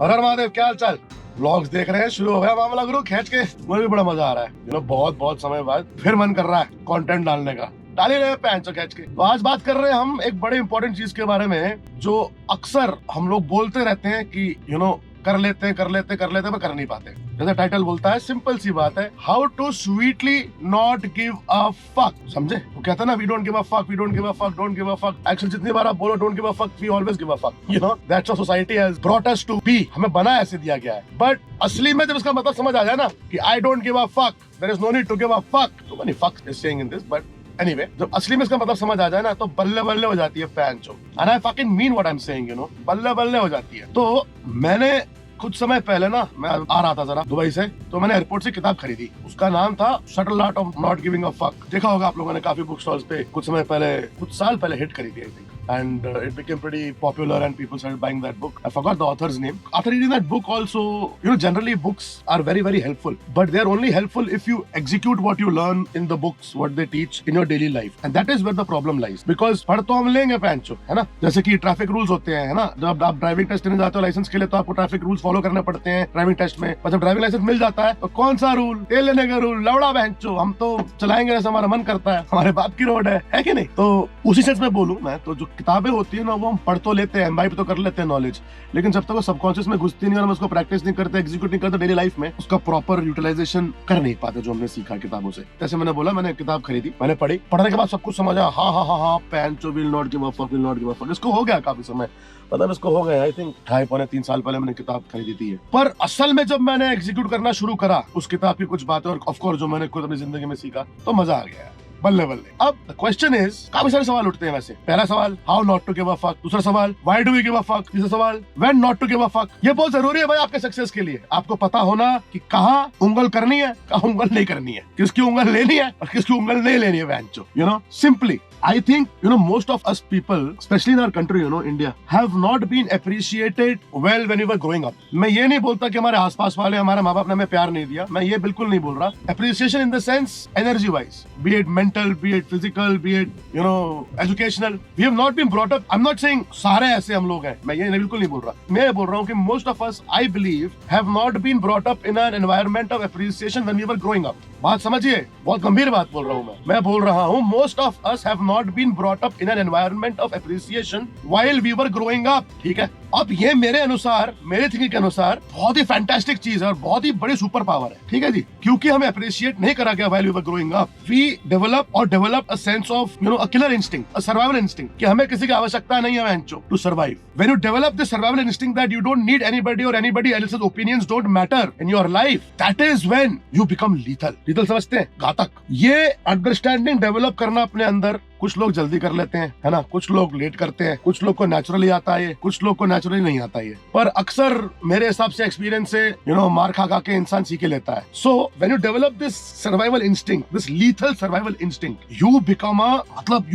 हर हर महादेव, क्या हाल चाल। व्लॉग्स देख रहे हैं, शुरू हो गया मामला गुरु खींच के। मुझे भी बड़ा मजा आ रहा है, बहुत बहुत समय बाद फिर मन कर रहा है कंटेंट डालने का। डाल ही रहे पैंच खींच के। तो आज बात कर रहे हैं हम एक बड़े इंपॉर्टेंट चीज के बारे में, जो अक्सर हम लोग बोलते रहते हैं कि कर लेते पर कर नहीं पाते। जैसे टाइटल बोलता है, सिंपल सी बात है, how to sweetly not give a fuck. समझे? वो कहता है ना, we don't give a fuck, we don't give a fuck, don't give a fuck. Actually जितनी बार आप बोलो don't give a fuck, we always give a fuck. That's what society has brought us to be. हमें बना ऐसे दिया गया है। बट असली में जब इसका मतलब समझ आ जाए ना कि I don't give a fuck, there is no need to give a fuck. तो money fuck is saying in this, but anyway, जब असली में इसका मतलब समझ आ जाए ना, तो बल्ले बल्ले हो जाती है पैंचो। And I fucking mean what I am saying, बल्ले बल्ले हो जाती है। तो मैंने कुछ समय पहले ना, मैं आ रहा था जरा दुबई से, तो मैंने एयरपोर्ट से किताब खरीदी। उसका नाम था subtle art of not giving a fuck. देखा होगा आप लोगों ने, काफी बुक स्टॉल्स पे कुछ समय पहले, कुछ साल पहले हिट करी थी I think, and it became pretty popular and people started buying that book. I forgot the author's name. After reading that book also, generally books are very very helpful, but they are only helpful if you execute what you learn in the books, what they teach in your daily life, and that is where the problem lies. Because पढ़ तो हम लेंगे पैंचो, है ना? जैसे कि traffic rules होते हैं, है ना? जब आप ड्राइविंग टेस्ट देने जाते हो लाइसेंस के लिए, तो आपको ट्रैफिक रूल्स फॉलो करने पड़ते हैं ड्राइविंग टेस्ट में। और जब ड्राइविंग लाइसेंस मिल जाता है, तो कौन सा रूल? तेल लेने का रूल। लवड़ा पैंचो, हम तो चलाएंगे जैसे हमारा मन करता है, हमारे बाप की रोड है कि नहीं? तो उसी सेंस में बोलूं मैं, तो जो किताबें होती है ना, वो हम पढ़ तो लेते हैं, एम्बाइब तो कर लेते हैं नॉलेज, लेकिन जब तक वो सबकॉन्शियस में घुसती नहीं और हम उसको प्रैक्टिस नहीं करते, एग्जीक्यूट नहीं करते डेली लाइफ में, उसका प्रॉपर यूटिलाइजेशन कर नहीं पाते जो हमने सीखा किताबों से। जैसे मैंने बोला, मैंने किताब खरीदी, मैंने पढ़ी, पढ़ने के बाद सब कुछ समझ आया। हाँ, पैंचो will not give a fuck, will not give a fuck. इसको हो गया काफी समय, पता नहीं इसको हो गया, आई थिंक 2.5-3 साल पहले मैंने किताब खरीदी थी। पर असल में जब मैंने एग्जीक्यूट करना शुरू करा उस किताब की कुछ बातें, और ऑफ कोर्स जो मैंने खुद अपनी जिंदगी में सीखा, तो मजा आ गया बल्ले बल्ले। अब क्वेश्चन इज, काफी सारे सवाल उठते हैं वैसे। पहला सवाल, how not to give a fuck. दूसरा सवाल, why do we give a fuck. तीसरा सवाल, when not to give a fuck. ये बहुत जरूरी है भाई आपके सक्सेस के लिए। आपको पता होना कि कहाँ उंगल करनी है, कहाँ उंगल नहीं करनी है, किसकी उंगल लेनी है और किसकी उंगल नहीं लेनी है वैंचो। Simply I think most of us people, especially in our country, India, have not been appreciated well when we were growing up. मैं ये नहीं बोलता कि हमारे आसपास वाले, हमारे माँ बाप ने हमें प्यार नहीं दिया, मैं ये बिल्कुल नहीं बोल रहा। Appreciation in the sense, energy wise, be it mental, be it physical, be it educational, we have not been brought up. I'm not saying सारे ऐसे हम लोग हैं, मैं ये बिल्कुल नहीं बोल रहा। मैं ये बोल रहा हूँ कि most of us, I believe, have not been brought up in an environment of appreciation when we were growing up. बात समझिए, बहुत गंभीर बात बोल रहा हूँ मैं बोल रहा हूँ most of us have not been brought up in an environment of appreciation while we were growing up. ठीक है? अब ये मेरे अनुसार, मेरे थिंकिंग के अनुसार बहुत ही फैंटास्टिक चीज है और बहुत ही बड़ी सुपर पावर है। ठीक है जी? क्योंकि हमें अप्रिशिएट नहीं करा गया while we were growing up, we develop a sense of a killer instinct, a survival instinct, कि हमें किसी की आवश्यकता नहीं है वैंचो to survive. When you develop this survival instinct that you don't need anybody or anybody else's opinions don't matter in your life, that is when you become lethal. lethal समझते हैं? घातक। ये अंडरस्टैंडिंग डेवलप करना अपने अंदर, कुछ लोग जल्दी कर लेते हैं, है ना? कुछ लोग लेट करते हैं, कुछ लोग को नेचुरली आता है, कुछ लोग को नेचुरली नहीं आता है। पर अक्सर मेरे हिसाब से, एक्सपीरियंस से, मार खा के इंसान सीख लेता है। So when you develop this survival instinct, this lethal survival instinct, you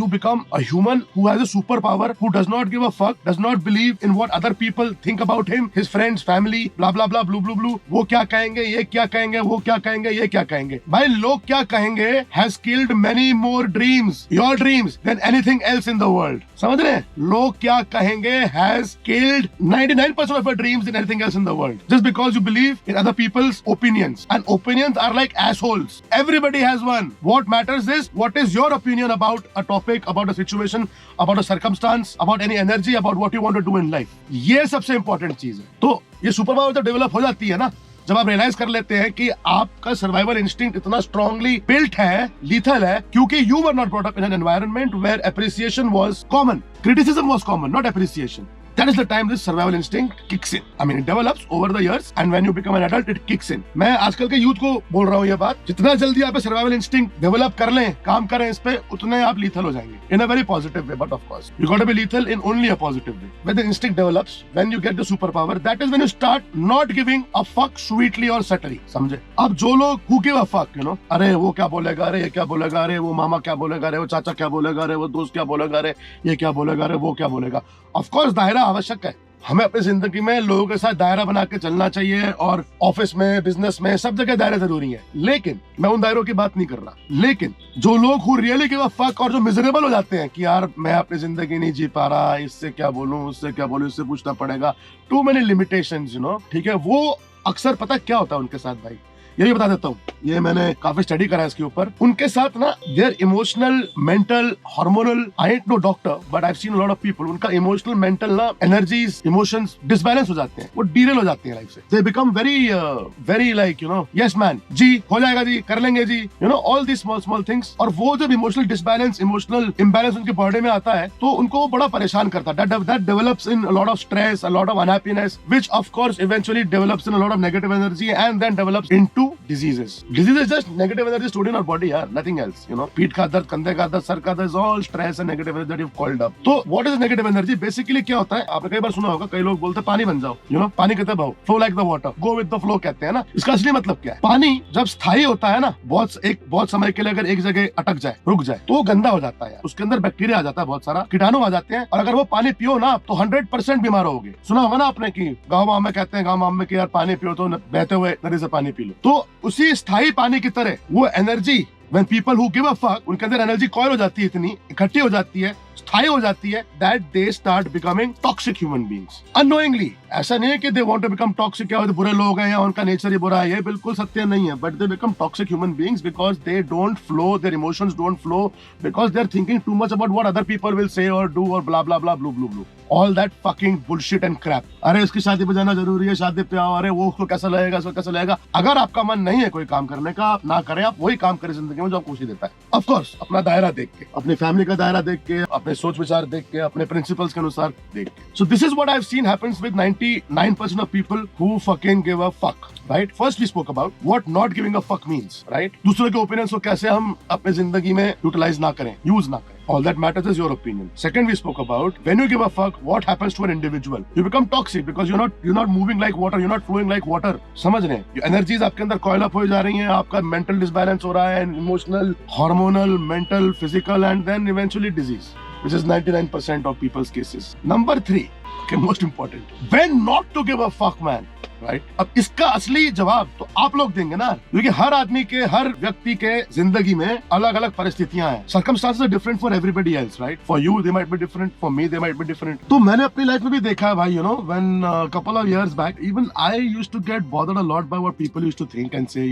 become a human who has a superpower, who does not give a fuck, does not believe in what other people think about him, his friends, family, blah blah blah, blue blue blue. वो क्या कहेंगे, ये क्या कहेंगे, वो क्या कहेंगे, ये क्या कहेंगे। भाई लोग क्या कहेंगे has killed many more dreams, your dreams, than anything else in the world. समझ रहे हैं? लोग क्या कहेंगे has killed 99% of your dreams than anything else in the world, just because you believe in other people's opinions. And opinions are like assholes. Everybody has one. What matters is what is your opinion about a topic, about a situation, about a circumstance, about any energy, about what you want to do in life. ये सबसे important चीज है। तो ये super power जब develop हो जाती है ना, जब आप रियलाइज कर लेते हैं कि आपका सर्वाइवल इंस्टिंक्ट इतना स्ट्रांगली बिल्ट है, लीथल है, क्योंकि you were not brought up in an environment where appreciation was common, criticism was common, not appreciation. That is the time this survival instinct kicks in. I mean, it develops over the years, and when you become an adult, it kicks in. मैं आजकल के youth को बोल रहा हूँ ये बात, जितना जल्दी आप सर्वाइवल इंस्टिंक्ट डेवलप कर लें, काम करें इस पे, उतने आप lethal हो जाएंगे. In a very positive way, but of course, you got to be lethal in only a positive way. When the instinct develops, when you get the superpower, that is when you start not giving a fuck sweetly or subtly. समझे? अब जो लोग who give a fuck, अरे वो क्या बोलेगा, अरे ये क्या बोलेगा, अरे वो मामा क्या बोलेगा, अरे वो चाचा क्या बोलेगा, अरे वो दोस्त क्या बोलेगा, अरे ये क्या बोलेगा, अरे वो क्या बोलेगा. Of course, दायरा आवश्यक है. हमें अपनी जिंदगी में लोगों के साथ दायरा बना के चलना चाहिए और ऑफिस में, बिजनेस में, सब जगह दायरे जरूरी है। लेकिन मैं उन दायरों की बात नहीं कर रहा। लेकिन जो लोग who really give a fuck और जो मिजरेबल हो जाते हैं कि यार मैं अपनी जिंदगी नहीं जी पा रहा, इससे क्या बोलूं, उससे क्या बोलूं, इससे पूछना पड़ेगा, टू मेनी लिमिटेशंस, ठीक है, वो अक्सर पता क्या होता है उनके साथ भाई, ये भी बता देता हूँ, ये मैंने काफी स्टडी करा है इसके ऊपर। उनके साथ ना there emotional, mental, hormonal, I am no doctor but I have seen a lot of people, उनका इमोशनल, मेंटल ना एनर्जीज, इमोशंस डिसबैलेंस हो जाते हैं, वो डीरेल हो जाते हैं लाइफ से। They become very like yes man जी, हो जाएगा जी, कर लेंगे जी, all the small small things. और वो जब इमोशनल डिसबैलेंस, इमोशनल इम्बैलेंस उनके बॉडी में आता है तो उनको वो बड़ा परेशान करता है। That develops in a lot of stress, a lot of unhappiness, which of course eventually develops in a lot of negative energy and then develops into diseases. Disease is just negative energy stored in our body, यार, nothing else. पीठ का दर्द, कंधे का दर्द, sir का दर्द, all stress and negative energy that you've called up. तो what is negative energy? Basically क्या होता है, आपने कई बार सुना होगा, कई लोग बोलते हैं पानी बन जाओ, पानी कहते हैं भाव, flow like the water, go with the flow कहते हैं ना। इसका असली मतलब क्या है? पानी जब स्थायी होता है ना, बहुत समय के लिए अगर एक जगह अटक जाए, रुक जाए, तो वो गंदा हो जाता है, उसके अंदर बैक्टीरिया आ जाता है, बहुत सारा कीटाणु आ जाते हैं, और अगर वो पानी पियो ना तो 100% बीमार होगे। सुना होगा ना आपने कि गाँव में कहते हैं, गाँव में कि यार पानी पियो तो बहते हुए नदी से पानी पी लो। तो उसी स्थायी पानी की तरह वो energy, when people who give a fuck, उनके अंदर एनर्जी कॉइल हो जाती है, इतनी इकट्ठी हो जाती है, स्थायी हो जाती है, that they start becoming toxic human beings unknowingly। ऐसा नहीं है कि they want to become toxic, क्या बुरे लोग हैं या उनका नेचर ही बुरा है, ये बिल्कुल सत्य नहीं है, but they become toxic human beings because they don't flow, their emotions don't flow, because they are thinking too much about what other people will say or do or blah blah blah blue blue blue, all that fucking bullshit and crap। अरे उसकी शादी पे जाना जरूरी है, शादी पे आओ, अरे वो उसको कैसा लगेगा, उसको कैसा लगेगा। अगर आपका मन नहीं है कोई काम करने का, आप ना करें, आप वही काम करें जिंदगी में जो आपको खुशी देता है। ऑफ कोर्स अपना दायरा देख के, अपनी फैमिली का दायरा देख के, अपने सोच विचार देख के, अपने प्रिंसिपल्स के अनुसार देख के। So this is what I have seen happens with 99% of people who fucking give a fuck, right. First we spoke about what not giving a fuck means, right. दूसरे के ओपिनियंस को कैसे हम अपने जिंदगी में यूटिलाइज ना करें, यूज ना करें। All that matters is your opinion. Second, we spoke about when you give a fuck, what happens to an individual. You become toxic because you're not moving like water, you're not flowing like water. समझ रहे हैं? Energies आपके अंदर coil up हो जा रही हैं, आपका मेंटल डिसबैलेंस हो रहा है, emotional, hormonal, mental, physical, and then eventually disease, which is 99% of people's cases. Number 3, okay, most important, when not to give a fuck, man. Right. अब इसका असली जवाब तो आप लोग देंगे ना, क्योंकि हर आदमी के, हर व्यक्ति के जिंदगी में अलग अलग परिस्थितियां हैं। Circumstances are different for everybody else, right. For you they might be different, for me they might be different. तो मैंने अपनी लाइफ में भी देखा है भाई, when couple of years back even I used to get bothered a lot by what people used to think and say,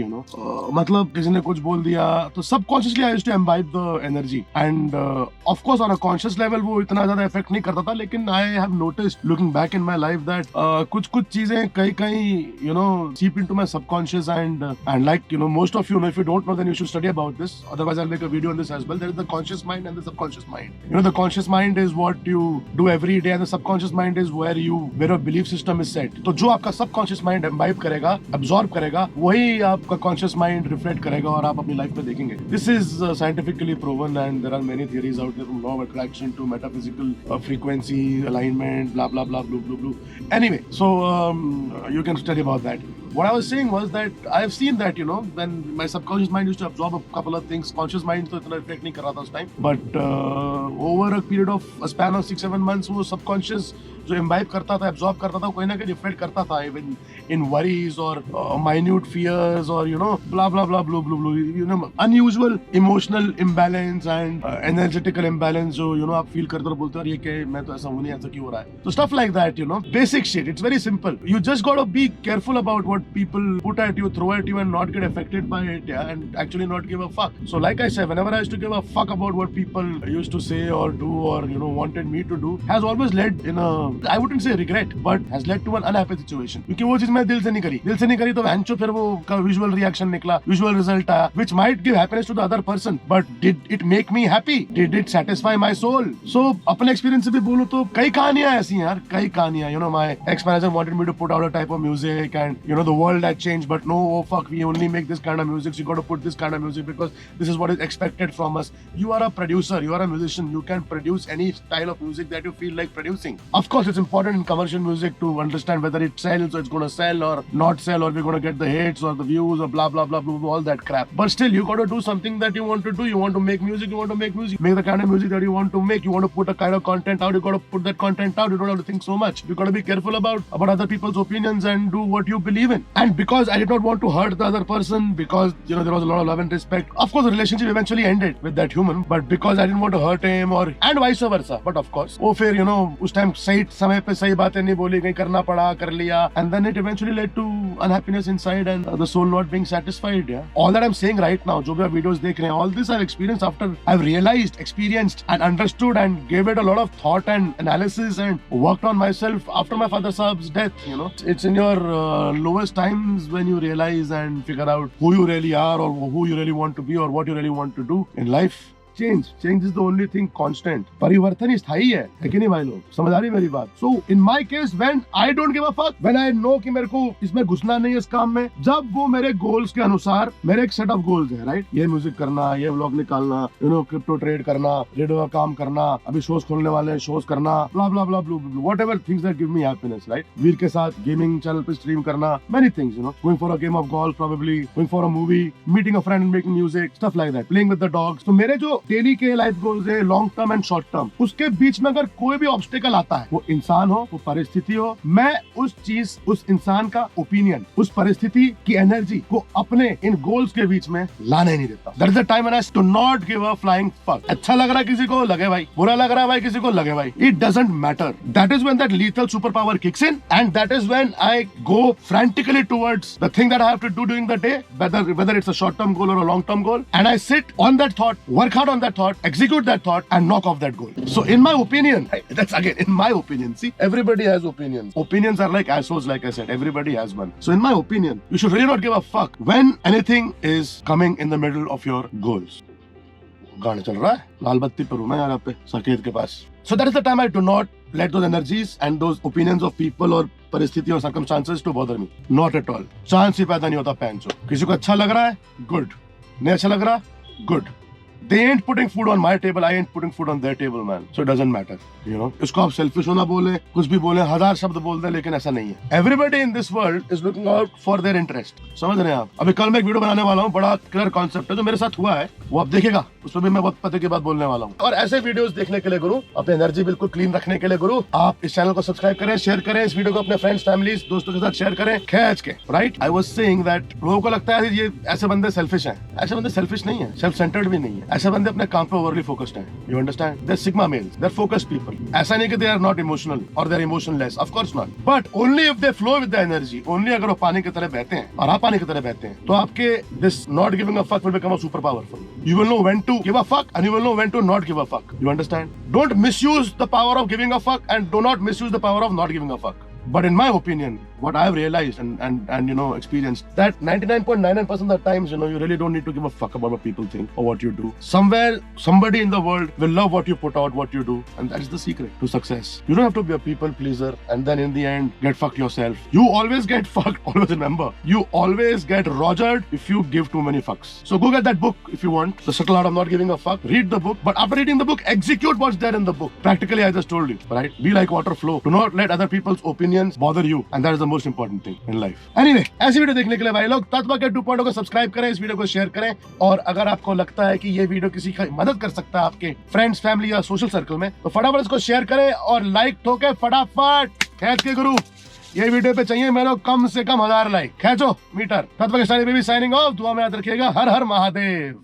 मतलब किसी ने कुछ बोल दिया तो subconsciously I used to imbibe the energy, and of course on a conscious level वो इतना ज्यादा इफेक्ट नहीं करता था, लेकिन I have noticed looking back in my life that कुछ चीजें कहीं seep into my subconscious, and like most of you know, if you don't know then you should study about this, otherwise I'll make a video on this as well. There is the conscious mind and the subconscious mind. The conscious mind is what you do every day and the subconscious mind is where your belief system is set. तो जो आपका subconscious mind imbibe करेगा, absorb करेगा, वही आपका conscious mind reflect करेगा और आप अपनी लाइफ में देखेंगे। This is scientifically proven and there are many theories out there, from law of attraction to metaphysical frequency alignment, blah blah blah blue blue blue. Anyway, so you can study about that. What I was saying was that I have seen that when my subconscious mind used to absorb a couple of things, conscious mind तो इतना reflect नहीं कर रहा था उस time, but over a period of a span of 6-7 months वो subconscious जो imbibe करता था, एब्जॉर्ब करता था, कोई ना कहीं रिफ्लेक्ट करता था इवन इन वरीज और माइन्यूट फियर्स और blah blah blah blue blue blue, unusual emotional imbalance and energetical imbalance जो आप फील करते हो, बोलते हो ये क्या, मैं तो ऐसा हूं नहीं, ऐसा क्यों हो रहा है। तो stuff like that, basic shit, it's very simple. You just got to be careful about what people put at you, throw at you, and not get affected by it, and actually not give a fuck. So like I said, whenever I used to give a fuck about what people used to say or do or wanted me to do, has always led in a, I wouldn't say regret, but has led to an unhappy situation, क्योंकि वो चीज मैं दिल से नहीं करी तो वैंचो फिर वो का विजुअल रिएक्शन निकला, विजुअल रिजल्ट आया, which might give happiness to the other person, but did it make me happy? Did it satisfy my soul? So अपने एक्सपीरियंस से भी बोलूं तो कई कहानियां ऐसी हैं यार, कई कहानियां, my ex-manager wanted me to put out a type of music and the world had changed, but no, oh fuck, we only make this kind of music, so you got to put this kind of music because this is what is expected from us. You are a producer, you are a musician, you can produce any style of music that you feel like producing. Of course course, it's important in commercial music to understand whether it sells, or it's going to sell or not sell, or we're going to get the hits or the views or blah blah blah blah, blah all that crap. But still, you got to do something that you want to do. You want to make music. You want to make music. Make the kind of music that you want to make. You want to put a kind of content out. You got to put that content out. You don't have to think so much. You got to be careful about other people's opinions and do what you believe in. And because I did not want to hurt the other person, because there was a lot of love and respect. Of course, the relationship eventually ended with that human. But because I didn't want to hurt him, or and vice versa. But of course, वो फिर उस time सही समय पे सही बातें नहीं बोली, कहीं करना पड़ा, कर लिया, and then it eventually led to unhappiness inside and the soul not being satisfied. Yeah, all that I'm saying right now, जो भी आप videos देख रहे हैं, all this I've experienced after I've realized, experienced, and understood, and gave it a lot of thought and analysis, and worked on myself after my father Saab's death. It's in your lowest times when you realize and figure out who you really are, or who you really want to be, or what you really want to do in life. Change is the only thing constant. परिवर्तन ही स्थायी है कि नहीं भाई लोग? समझ आ रही मेरी बात? So in my case, when I don't give a fuck, when I know कि मेरे को इसमें घुसना नहीं है इस काम में, जब वो मेरे गोल्स के अनुसार, मेरे एक सेट ऑफ गोल्स है, राइट? ये म्यूजिक करना, ये व्लॉग निकालना, क्रिप्टो ट्रेड करना, रेडियो का काम करना, अभी शोज खोलने वाले हैं, शोज करना, blah blah blah blah blah, whatever things that give me happiness, right? वीर के साथ गेमिंग चैनल पे स्ट्रीम करना, many things, going for a game of golf, probably going for a movie, meeting a friend and making music, stuff like that, playing with the dogs. तो मेरे जो daily के life goals है, long term and short term, उसके बीच में अगर कोई भी ऑब्स्टेकल आता है, वो इंसान हो, वो परिस्थिति हो, मैं उस इंसान का ओपिनियन, उस परिस्थिति की एनर्जी को अपने इन गोल्स के बीच में लाने नहीं देता. That is the time when I do not give a flying fuck. अच्छा लग रहा है किसी को, लगे भाई. बुरा लग रहा है भाई किसी को, लगे भाई. It doesn't matter. That is when that lethal superpower kicks in, and that is when I go frantically towards the thing that I have to do during the day, whether it's a short term goal or a long term goal, and I sit on that thought, work hard on that thought, execute that thought, and knock off that goal. So in my opinion, that's again in my opinion, see, everybody has opinions. Opinions are like assholes, like I said, everybody has one. So in my opinion, you should really not give a fuck when anything is coming in the middle of your goals. गाना चल रहा है, लाल बत्ती पर हूं मैं यहाँ पे संकेत के पास. So that is the time I do not let those energies and those opinions of people or परिस्थिति और circumstances to bother me. Not at all. Chance ही पैदा नहीं होता पैंचो. किसी को अच्छा लग रहा है, good. नहीं अच्छा लग रहा, good. They ain't putting food on my table, I ain't putting food on their table, man. So it doesn't matter, इसको आप selfish होना बोले, कुछ भी बोले, हजार शब्द बोल दे, लेकिन ऐसा नहीं है. Everybody in this world is looking out for their interest. समझ रहे हैं आप? अभी कल मैं एक वीडियो बनाने वाला हूँ, बड़ा क्लियर कॉन्सेप्ट है जो मेरे साथ हुआ है, वो आप देखेगा, उसमें भी मैं बहुत पते की बात बोलने वाला हूँ. और ऐसे वीडियोस देखने के लिए गुरु, अपनी एनर्जी बिल्कुल क्लीन रखने के लिए गुरु, आप इस चैनल को सब्सक्राइब करें, शेयर करें, इस वीडियो को अपने फ्रेंड्स, फैमिलीज, दोस्तों के साथ शेयर करें, खींच के, right? I was saying that लोगों को लगता है ये ऐसे बंदे सेल्फिश हैं. ऐसे बंदे सेल्फिश नहीं है, सेल्फ सेंटर्ड भी नहीं है. ऐसे बंदे अपने काम overly focused हैं. You understand? They're sigma males. They're focused people. ऐसा नहीं कि they are not emotional or they're emotionless. Of course not. But only if they flow with the energy. Only अगर वो पानी की तरह बहते हैं और आप पानी की तरह बहते हैं, तो आपके this not giving a fuck will become a super powerful. You will know when to give a fuck and you will know when to not give a fuck. You understand? Don't misuse the power of giving a fuck and do not misuse the power of not giving a fuck. But in my opinion, what I have realized and experienced, that 99.99% of the times, you really don't need to give a fuck about what people think or what you do. Somewhere, somebody in the world will love what you put out, what you do, and that is the secret to success. You don't have to be a people pleaser and then in the end get fucked yourself. You always get fucked. Always remember, you always get rogered if you give too many fucks. So go get that book if you want, The Subtle Art of Not Giving a Fuck. Read the book, but after reading the book, execute what's there in the book. Practically, I just told you, right? Be like water flow. Do not let other people's opinions bother you, and that is the most important thing in life. Anyway, ऐसी video देखने के लिए भाई लोग तत्व के 2.0 को subscribe करें, इस वीडियो को शेयर करें, और अगर आपको लगता है कि ये वीडियो किसी की मदद कर सकता है आपके फ्रेंड्स, फैमिली या सोशल सर्कल में, तो फटाफट इसको शेयर करें और लाइक ठोके फटाफट. खैच के गुरु, ये वीडियो पे चाहिए मेरे कम से कम 1000 लाइक. खैचो मीटर. तत्व के सारी बेबी साइनिंग ऑफ. दुआ में याद रखिएगा. हर हर महादेव.